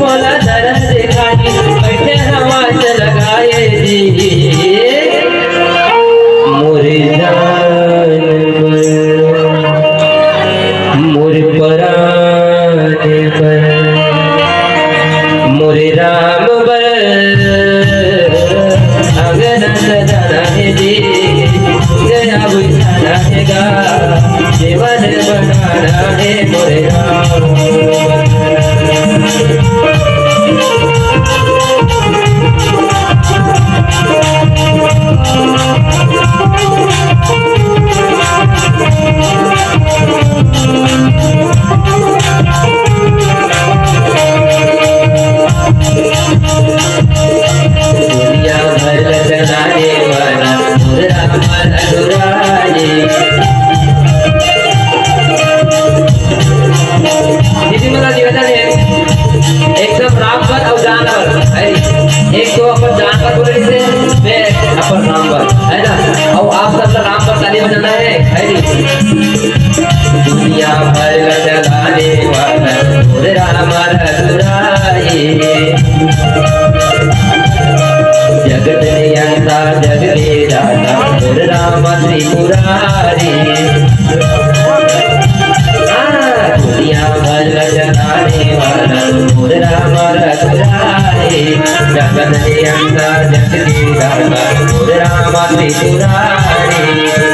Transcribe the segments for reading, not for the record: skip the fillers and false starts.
मोला दरस दिखाई बैठे हवा से लगाए जी मोरे जान मोरे परान पर मोरे राम बर अगन सजाना है जी गया बुझाना है गा जीवन बनाना है मोरे राम एकदम राम पर और जानवर एक तो अपन जानवर बोले से मैं अपन राम पर है ना और आप सब राम पर ताली बजाना है दुनिया भर चलाने वाला राम रघुराई जगत नियंता जगदे दाता राम त्रिपुरारी दुनिया भर चलाने वाला राम रघुराई जगत नियंता जगदे दाता राम त्रिपुरारी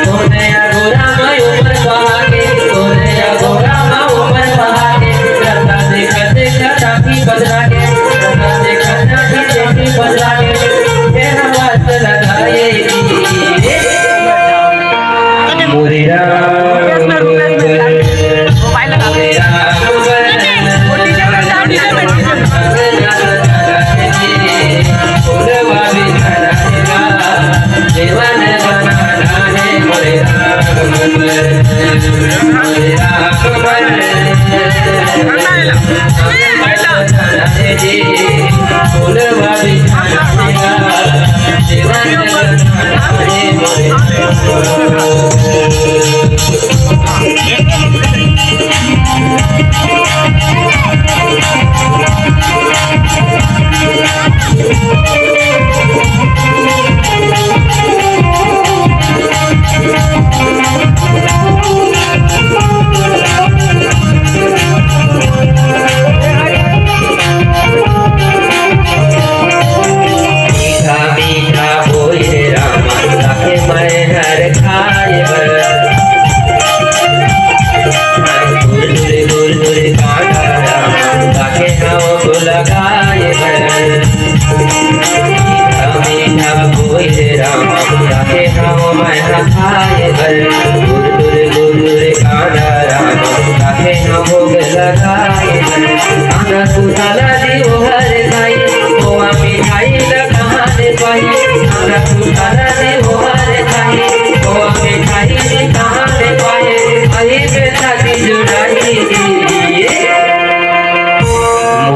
सोनया गोराम उमर बहाके सोनया गोराम उमर बहाके रता देखा देखा टाकी बदला के रता देखा टाकी टाकी बदला के तेरा वास लगाए मोरे राम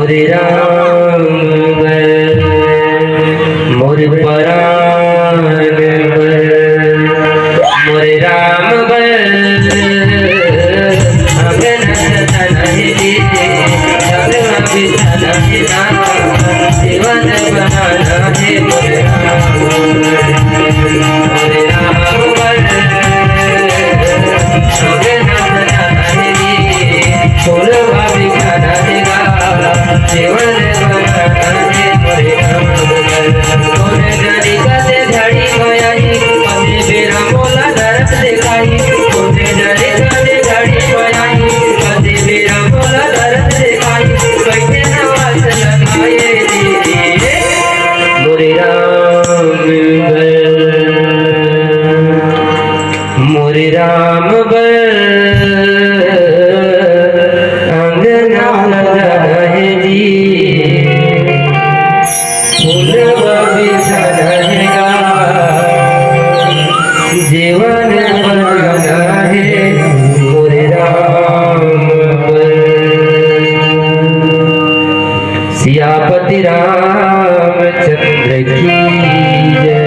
मोरे राम मोरे परान मोरे राम अगन जीवन बनाना है मोरे राम मोरे राम अंगना रहे जी फूलवा बिछाएगा जीवन बनाना है मोरे राम सियापति रामचंद्र की जय।